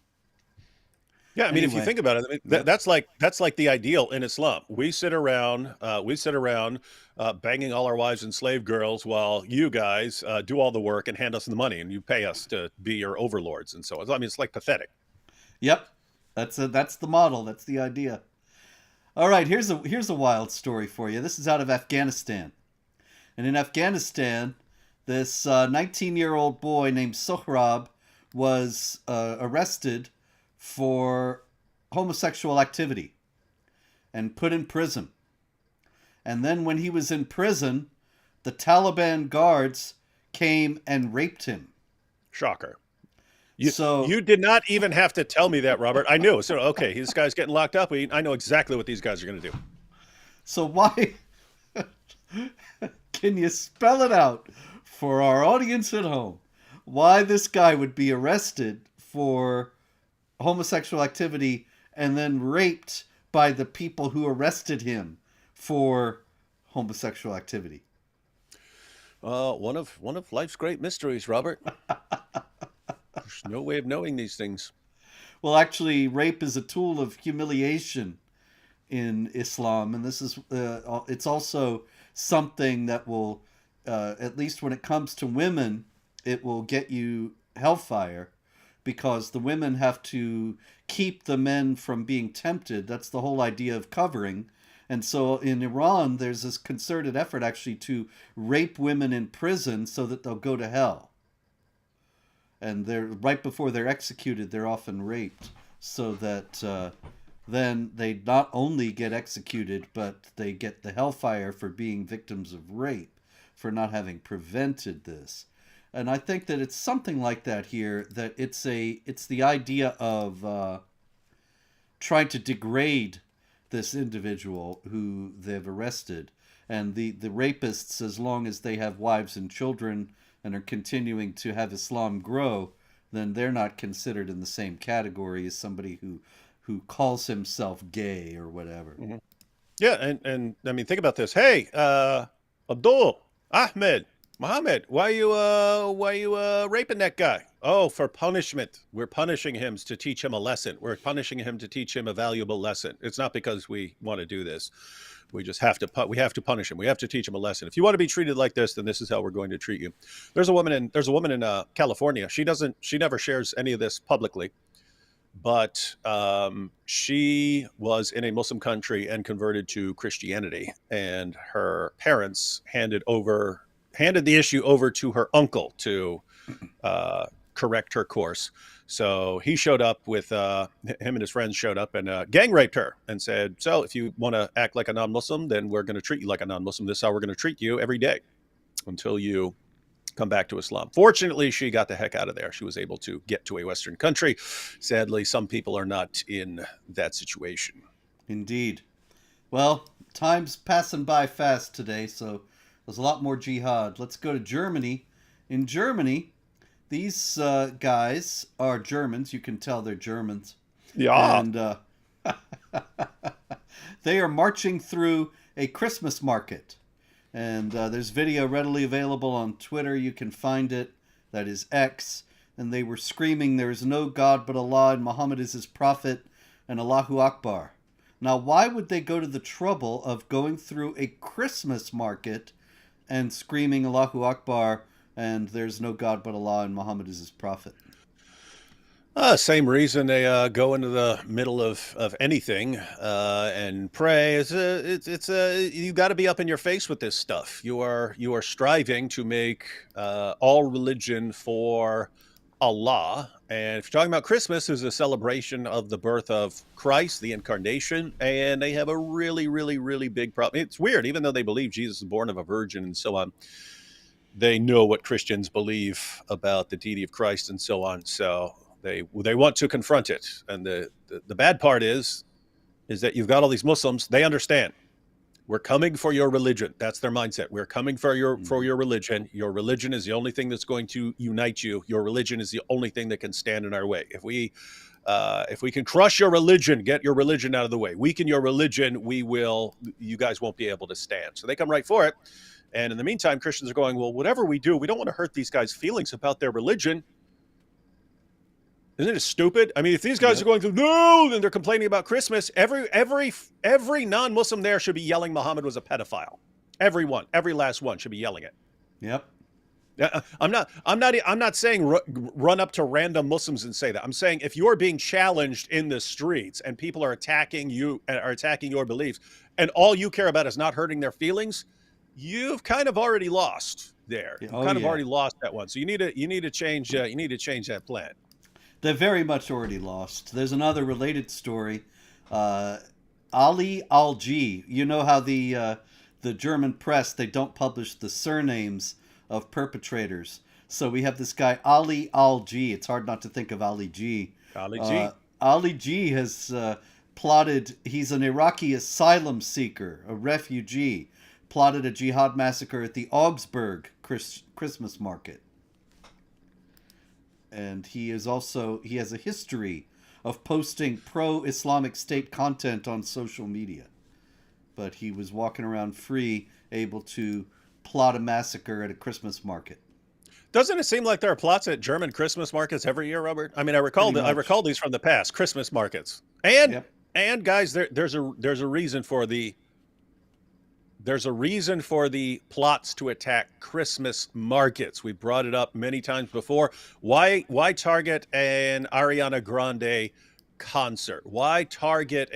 Yeah, I mean, if you think about it, I mean, that's like the ideal in Islam. We sit around banging all our wives and slave girls while you guys do all the work and hand us the money, and you pay us to be your overlords and so on. I mean, it's like pathetic.
Yep, that's the model. That's the idea. All right, here's a wild story for you. This is out of Afghanistan, and in Afghanistan, this 19-year-old boy named Sohrab was arrested for homosexual activity and put in prison. And then when he was in prison, the Taliban guards came and raped him.
Shocker.
So
You did not even have to tell me that, Robert. I knew. So, okay, this guy's getting locked up. I know exactly what these guys are going to do.
So why can you spell it out for our audience at home? Why this guy would be arrested for homosexual activity and then raped by the people who arrested him for homosexual activity?
One of life's great mysteries, Robert. There's no way of knowing these things.
Well, actually, rape is a tool of humiliation in Islam, and this is it's also something that will, at least when it comes to women, it will get you hellfire, because the women have to keep the men from being tempted. That's the whole idea of covering. And so in Iran, there's this concerted effort actually to rape women in prison so that they'll go to hell. And they're right before they're executed, they're often raped, so that then they not only get executed, but they get the hellfire for being victims of rape, for not having prevented this. And I think that it's something like that here, that it's the idea of trying to degrade this individual who they've arrested. And the rapists, as long as they have wives and children and are continuing to have Islam grow, then they're not considered in the same category as somebody who calls himself gay or whatever.
Mm-hmm. Yeah, and I mean, think about this. Hey, Abdul, Ahmed, Mohammed, why you raping that guy? Oh, for punishment. We're punishing him to teach him a lesson. We're punishing him to teach him a valuable lesson. It's not because we want to do this. We just have to punish him. We have to teach him a lesson. If you want to be treated like this, then this is how we're going to treat you. There's a woman in California. She never shares any of this publicly, but she was in a Muslim country and converted to Christianity, and her parents handed the issue over to her uncle to correct her course. So he showed up with him and his friends showed up and gang raped her and said, so if you want to act like a non-Muslim, then we're going to treat you like a non-Muslim. This is how we're going to treat you every day until you come back to Islam. Fortunately, she got the heck out of there. She was able to get to a Western country. Sadly, some people are not in that situation.
Indeed. Well, time's passing by fast today, so there's a lot more jihad. Let's go to Germany. In Germany, these guys are Germans. You can tell they're Germans.
Yeah.
And they are marching through a Christmas market. And there's video readily available on Twitter. You can find it. That is X. And they were screaming, there is no God but Allah, and Muhammad is his prophet, and Allahu Akbar. Now, why would they go to the trouble of going through a Christmas market and screaming Allahu Akbar and there's no God but Allah and Muhammad is his prophet?
Same reason they go into the middle of anything and pray. You got to be up in your face with this stuff. You are striving to make all religion for Allah. And if you're talking about Christmas, is a celebration of the birth of Christ, the incarnation, and they have a really, really, really big problem. It's weird, even though they believe Jesus is born of a virgin and so on. They know what Christians believe about the deity of Christ and so on. So they want to confront it. And the bad part is that you've got all these Muslims. They understand. We're coming for your religion. That's their mindset. We're coming for your religion. Your religion is the only thing that's going to unite you. Your religion is the only thing that can stand in our way. If we can crush your religion, get your religion out of the way, weaken your religion, you guys won't be able to stand. So they come right for it. And in the meantime, Christians are going, well, whatever we do, we don't want to hurt these guys' feelings about their religion. Isn't it stupid? I mean, if these guys are going to no, then they're complaining about Christmas. Every non-Muslim there should be yelling Muhammad was a pedophile. Everyone, every last one should be yelling it.
Yep.
I'm not saying run up to random Muslims and say that. I'm saying if you're being challenged in the streets and people are attacking you and are attacking your beliefs, and all you care about is not hurting their feelings, you've kind of already lost there. You've kind of already lost that one. So you need to change that plan.
They're very much already lost. There's another related story. Uh, Ali Al-G. You know how the German press, they don't publish the surnames of perpetrators. So we have this guy Ali Al-G. It's hard not to think of Ali G.
Golly
Uh,
gee.
Ali G has plotted. He's an Iraqi asylum seeker, a refugee. Plotted a jihad massacre at the Augsburg Christmas market. And he has a history of posting pro-Islamic State content on social media. But he was walking around free, able to plot a massacre at a Christmas market.
Doesn't it seem like there are plots at German Christmas markets every year, Robert? I mean,
Pretty
I
much.
recall these from the past, Christmas markets.
Yep.
And guys, there's a reason for the plots to attack Christmas markets. We brought it up many times before. Why target an Ariana Grande concert? Why target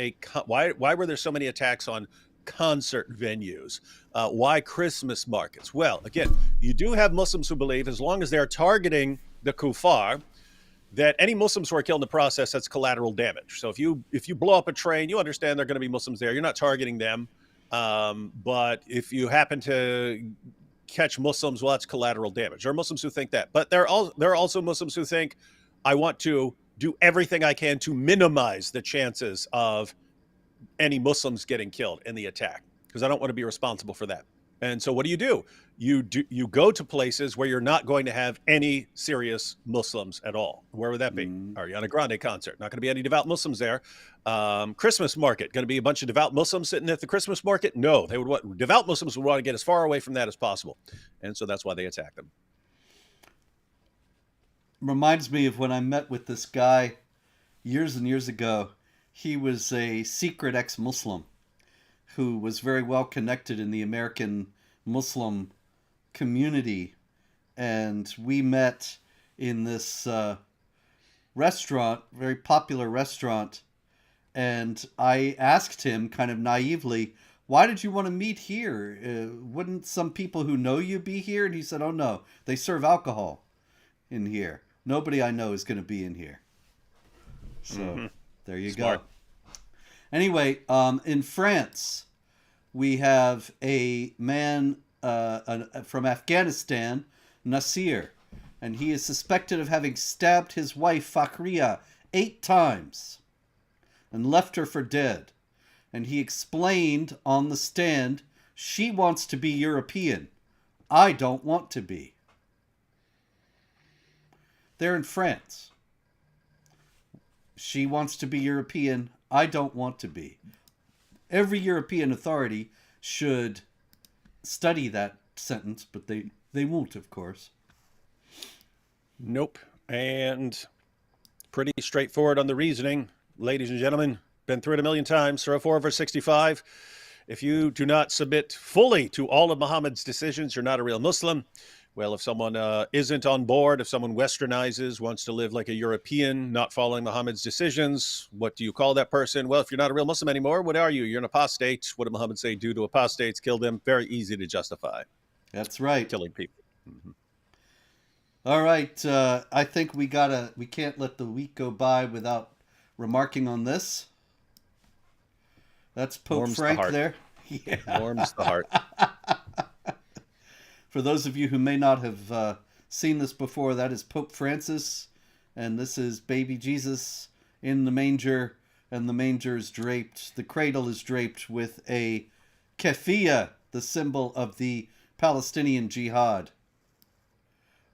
why were there so many attacks on concert venues? Why Christmas markets? Well, again, you do have Muslims who believe, as long as they're targeting the kuffar, that any Muslims who are killed in the process, that's collateral damage. So if you blow up a train, you understand there are going to be Muslims there. You're not targeting them. But if you happen to catch Muslims, well, that's collateral damage. There are Muslims who think that. But there are also Muslims who think, I want to do everything I can to minimize the chances of any Muslims getting killed in the attack, because I don't want to be responsible for that. And so what do? You go to places where you're not going to have any serious Muslims at all. Where would that be? Ariana Grande concert. Not going to be any devout Muslims there. Christmas market. Going to be a bunch of devout Muslims sitting at the Christmas market? No. Devout Muslims would want to get as far away from that as possible. And so that's why they attack them.
Reminds me of when I met with this guy years and years ago. He was a secret ex-Muslim who was very well connected in the American Muslim community. And we met in this restaurant, very popular restaurant. And I asked him kind of naively, why did you want to meet here? Wouldn't some people who know you be here? And he said, oh no, they serve alcohol in here. Nobody I know is going to be in here. So there you
Smart.
go. Anyway, in France, we have a man from Afghanistan, Nasir, and he is suspected of having stabbed his wife, Fakhria, 8 times and left her for dead. And he explained on the stand, she wants to be European. I don't want to be. They're in France. She wants to be European. I don't want to be. Every European authority should study that sentence, but they won't, of course.
Nope. And pretty straightforward on the reasoning. Ladies and gentlemen, been through it a million times. Surah 4 verse 65. If you do not submit fully to all of Muhammad's decisions, you're not a real Muslim. Well, if someone isn't on board, if someone westernizes, wants to live like a European, not following Muhammad's decisions, what do you call that person? Well, if you're not a real Muslim anymore, what are you? You're an apostate. What did Muhammad say? Do to apostates, kill them. Very easy to justify
That's right.
killing people. Mm-hmm.
All right. I think we can't let the week go by without remarking on this. That's Pope
Warms the
Frank
heart.
there. Yeah.
Warms the heart.
For those of you who may not have seen this before, that is Pope Francis, and this is baby Jesus in the manger, and the manger is draped, the cradle is draped with a keffiyeh, the symbol of the Palestinian Jihad.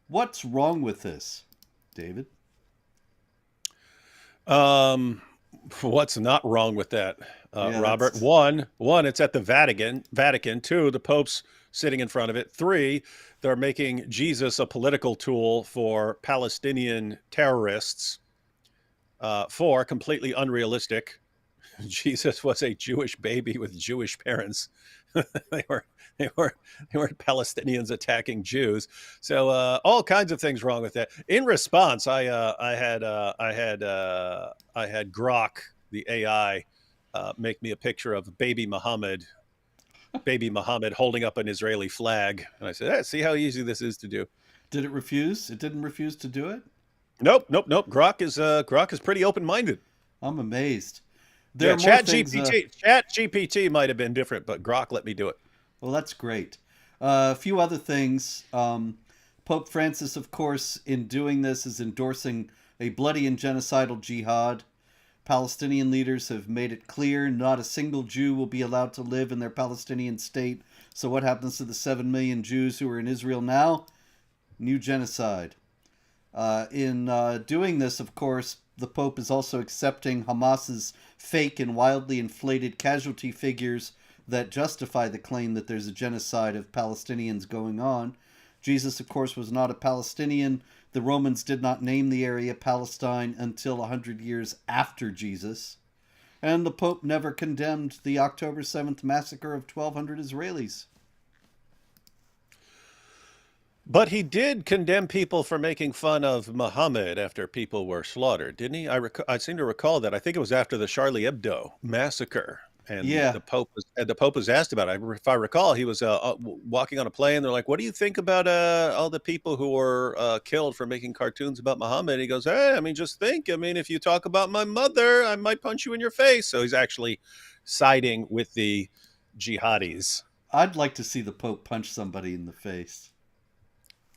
What's wrong with this, David?
What's not wrong with that,
Yeah,
Robert?
that's-
One, it's at the Vatican. 2, the Pope's sitting in front of it. 3, they're making Jesus a political tool for Palestinian terrorists. 4, completely unrealistic. Jesus was a Jewish baby with Jewish parents. they were Palestinians attacking Jews. So all kinds of things wrong with that. In response, I had Grok, the AI, make me a picture of baby Muhammad holding up an Israeli flag, and I said, "See how easy this is to do."
Did it refuse? It didn't refuse to do it?
Nope, nope, nope. Grok is pretty open-minded.
I'm amazed. There
Yeah,
are more things.
Chat GPT might have been different, but Grok let me do it.
Well, that's great. A few other things. Pope Francis, of course, in doing this, is endorsing a bloody and genocidal jihad. Palestinian leaders have made it clear not a single Jew will be allowed to live in their Palestinian state. So, what happens to the 7 million Jews who are in Israel now? New genocide. In doing this, of course, the Pope is also accepting Hamas's fake and wildly inflated casualty figures that justify the claim that there's a genocide of Palestinians going on. Jesus, of course, was not a Palestinian. The Romans did not name the area Palestine until 100 years after Jesus. And the Pope never condemned the October 7th massacre of 1,200 Israelis.
But he did condemn people for making fun of Muhammad after people were slaughtered, didn't he? I seem to recall that. I think it was after the Charlie Hebdo massacre, and
Yeah,
the Pope was asked about it. If I recall, he was walking on a plane. They're like, "What do you think about all the people who were killed for making cartoons about Muhammad?" And he goes, "Hey, I mean, just think. I mean, if you talk about my mother, I might punch you in your face." So he's actually siding with the jihadis.
I'd like to see the Pope punch somebody in the face.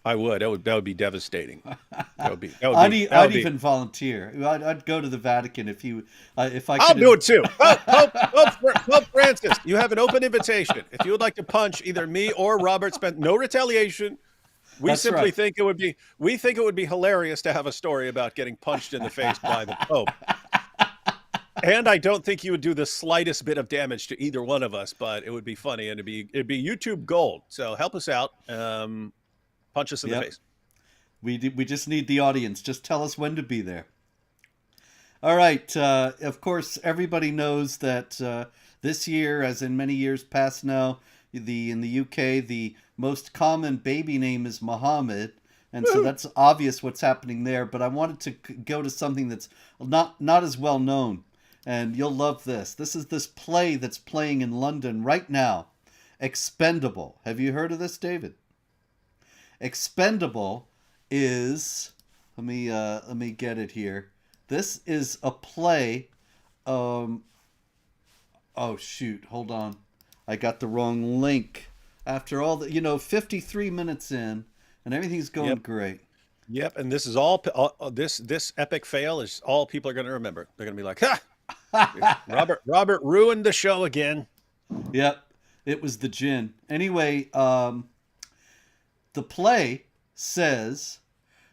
I would. That would be devastating. That
I'd
would be.
even volunteer. I'd go to the Vatican if I
I'll
could.
do it too. Pope Francis, you have an open invitation. If you would like to punch either me or Robert Spence, no retaliation. We
That's
simply
right.
think it would be. We think it would be hilarious to have a story about getting punched in the face by the Pope. And I don't think you would do the slightest bit of damage to either one of us, but it would be funny and it'd be YouTube gold. So help us out. Punch us in the
Yep.
face.
We just need the audience. Just tell us when to be there. All right. Of course, everybody knows that this year, as in many years past now, in the UK, the most common baby name is Mohammed, and so that's obvious what's happening there. But I wanted to go to something that's not as well known, and you'll love this. This is this play that's playing in London right now, Expendable. Have you heard of this, David? Expendable is let me get it here. This is a play. Um, oh shoot, hold on. I got the wrong link. After all the 53 minutes in, and everything's going
Yep.
great.
Yep. And this is this epic fail is all people are going to remember. They're going to be like, "Ha! Robert ruined the show again."
Yep, it was the gin. Anyway, the play says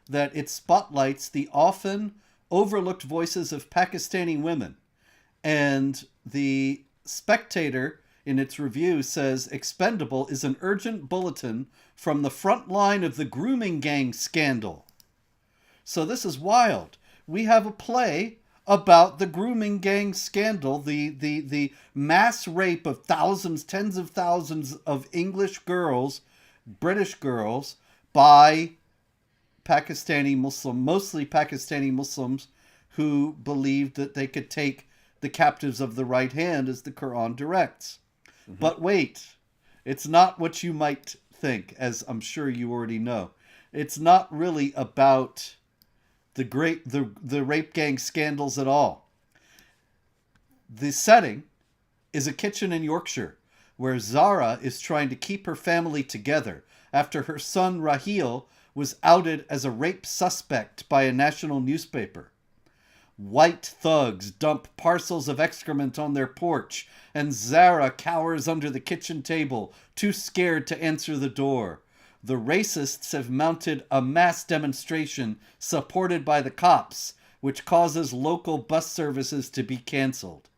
that it spotlights the often overlooked voices of Pakistani women. And the Spectator, in its review, says Expendable is an urgent bulletin from the front line of the grooming gang scandal. So this is wild. We have a play about the grooming gang scandal, the mass rape of thousands, tens of thousands of English girls, British girls, by Pakistani Muslim, mostly Pakistani Muslims, who believed that they could take the captives of the right hand as the Quran directs.
Mm-hmm.
But wait, it's not what you might think, as I'm sure you already know. It's not really about the rape gang scandals at all. The setting is a kitchen in Yorkshire where Zara is trying to keep her family together after her son Rahil was outed as a rape suspect by a national newspaper. White thugs dump parcels of excrement on their porch, and Zara cowers under the kitchen table, too scared to answer the door. The racists have mounted a mass demonstration supported by the cops, which causes local bus services to be cancelled.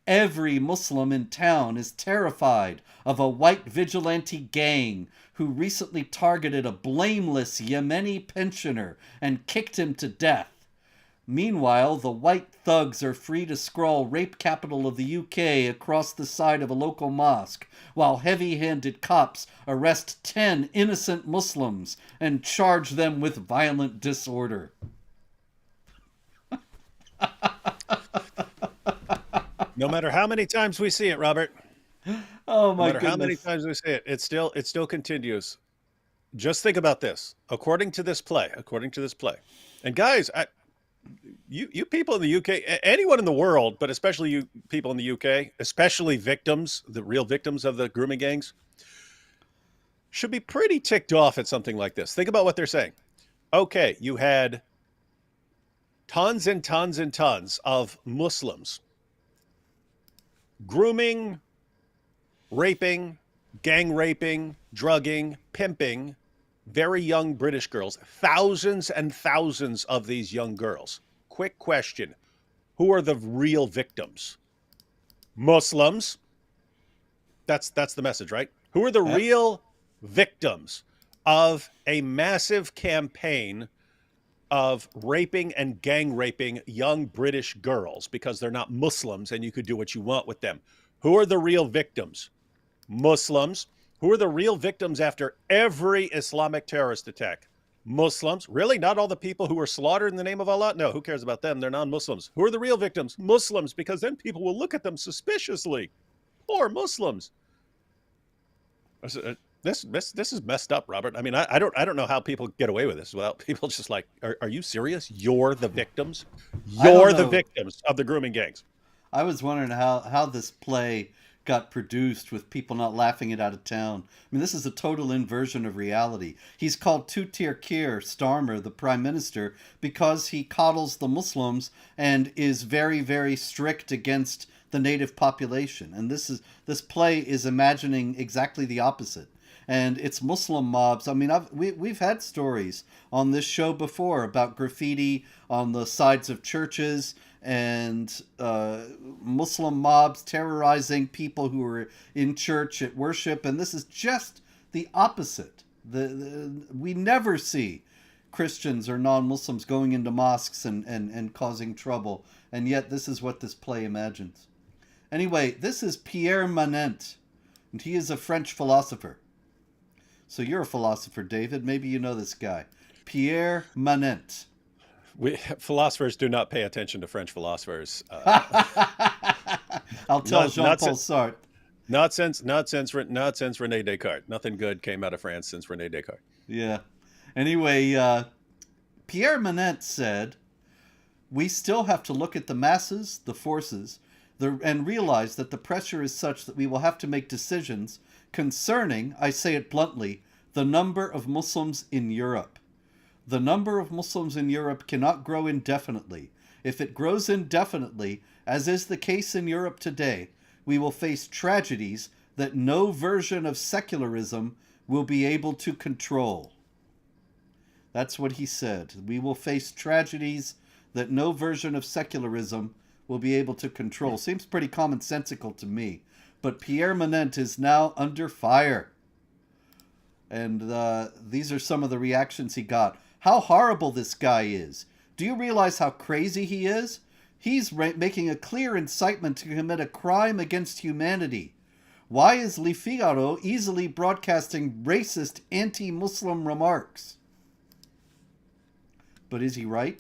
Every Muslim in town is terrified of a white vigilante gang who recently targeted a blameless Yemeni pensioner and kicked him to death. Meanwhile, the white thugs are free to scrawl rape capital of the UK across the side of a local mosque, while heavy-handed cops arrest 10 innocent Muslims and charge them with violent disorder.
No matter how many times we see it, Robert.
Oh
No
my
matter how many
goodness.
times we see it, it still continues. just think about this. According to this play, and guys, you people in the UK, anyone in the world, but especially you people in the UK, especially victims, the real victims of the grooming gangs, should be pretty ticked off at something like this. Think about what they're saying. Okay, you had tons and tons and tons of Muslims grooming, raping, gang raping, drugging, pimping very young British girls, thousands and thousands of these young girls. Quick question. Who are the real victims? Muslims. That's the message, right? Who are the real victims of a massive campaign of raping and gang raping young British girls because they're not Muslims and you could do what you want with them? Who are the real victims? Muslims. Who are the real victims after every Islamic terrorist attack? Muslims. Really? Not all the people who were slaughtered in the name of Allah? No, who cares about them? They're non-Muslims. Who are the real victims? Muslims, because then people will look at them suspiciously. Poor Muslims. This is messed up, Robert. I mean, I don't know how people get away with this without people just like, are you serious? You're the victims? You're the victims of the grooming gangs.
I was wondering how this play got produced with people not laughing it out of town. I mean, this is a total inversion of reality. He's called Two-Tier Keir Starmer, the prime minister, because he coddles the Muslims and is very, very strict against the native population. And this play is imagining exactly the opposite. And it's Muslim mobs. I mean, we've had stories on this show before about graffiti on the sides of churches and Muslim mobs terrorizing people who are in church at worship. And this is just the opposite. We never see Christians or non-Muslims going into mosques and causing trouble. And yet this is what this play imagines. Anyway, this is Pierre Manent, and he is a French philosopher. So you're a philosopher, David. Maybe you know this guy. Pierre Manent.
Philosophers do not pay attention to French philosophers.
I'll tell Jean-Paul Sartre.
Not since René Descartes. Nothing good came out of France since René Descartes.
Yeah. Anyway, Pierre Manent said, "We still have to look at the masses, the forces, and realize that the pressure is such that we will have to make decisions concerning, I say it bluntly, the number of Muslims in Europe. The number of Muslims in Europe cannot grow indefinitely. If it grows indefinitely, as is the case in Europe today, we will face tragedies that no version of secularism will be able to control." That's what he said. We will face tragedies that no version of secularism will be able to control. Seems pretty commonsensical to me. But Pierre Manent is now under fire. And these are some of the reactions he got. How horrible this guy is. Do you realize how crazy he is? He's making a clear incitement to commit a crime against humanity. Why is Le Figaro easily broadcasting racist anti-Muslim remarks? But is he right?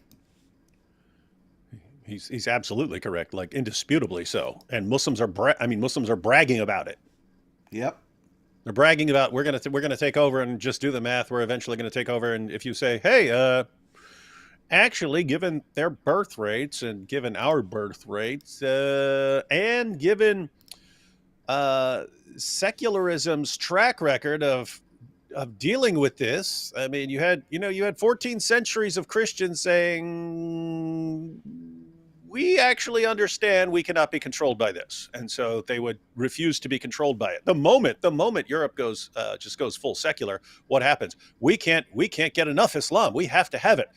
He's absolutely correct, like indisputably so. And Muslims are bragging about it.
Yep.
They're bragging about we're gonna take over and just do the math. We're eventually gonna take over. And if you say, hey, actually, given their birth rates and given our birth rates, and given secularism's track record of dealing with this, I mean, you had 14 centuries of Christians saying, we actually understand we cannot be controlled by this, and so they would refuse to be controlled by it. The moment Europe goes full secular, what happens? We can't get enough Islam. We have to have it.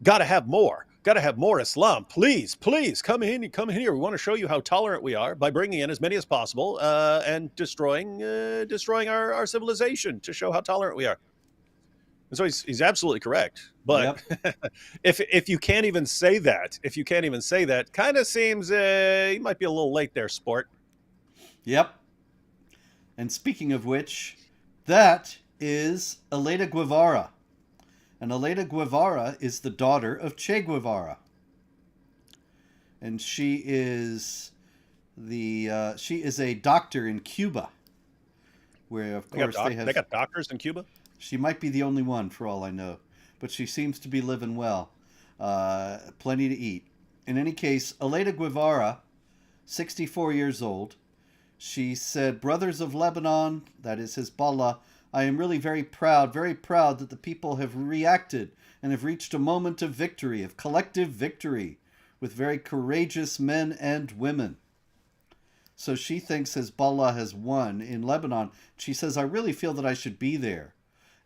Got to have more. Got to have more Islam. Please, come in here. We want to show you how tolerant we are by bringing in as many as possible and destroying our civilization to show how tolerant we are. And so he's absolutely correct. But yep. if you can't even say that, kind of seems you might be a little late there, sport.
Yep. And speaking of which, that is Elena Guevara. And Elena Guevara is the daughter of Che Guevara. And she is a doctor in Cuba, where of course
they got doctors in Cuba.
She might be the only one for all I know, but she seems to be living well. Plenty to eat. In any case, Aleda Guevara, 64 years old, she said, "Brothers of Lebanon," that is Hezbollah, "I am really very proud that the people have reacted and have reached a moment of victory, of collective victory, with very courageous men and women." So she thinks Hezbollah has won in Lebanon. She says, "I really feel that I should be there.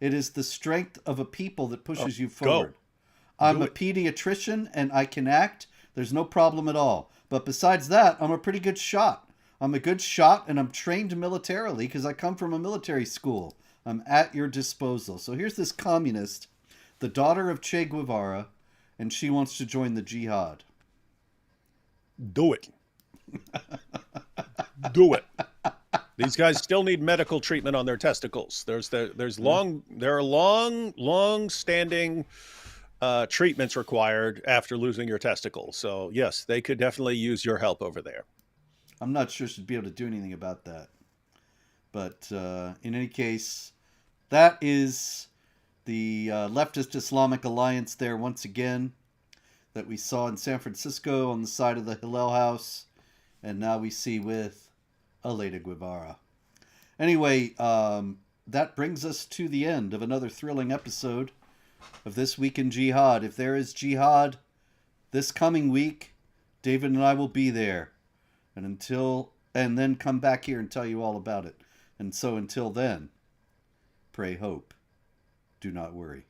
It is the strength of a people that pushes you forward. I'm
Do
a
it.
pediatrician and I can act. There's no problem at all. But besides that, I'm a pretty good shot. I'm a good shot and I'm trained militarily because I come from a military school. I'm at your disposal." So here's this communist, the daughter of Che Guevara, and she wants to join the jihad.
Do it. Do it. These guys still need medical treatment on their testicles. There are long standing treatments required after losing your testicles. So yes, they could definitely use your help over there.
I'm not sure she'd be able to do anything about that. But in any case, that is the leftist Islamic alliance there once again that we saw in San Francisco on the side of the Hillel House, and now we see with Aleda Guevara. Anyway, that brings us to the end of another thrilling episode of This Week in Jihad. If there is jihad this coming week, David and I will be there. And then come back here and tell you all about it. And so until then, pray hope. Do not worry.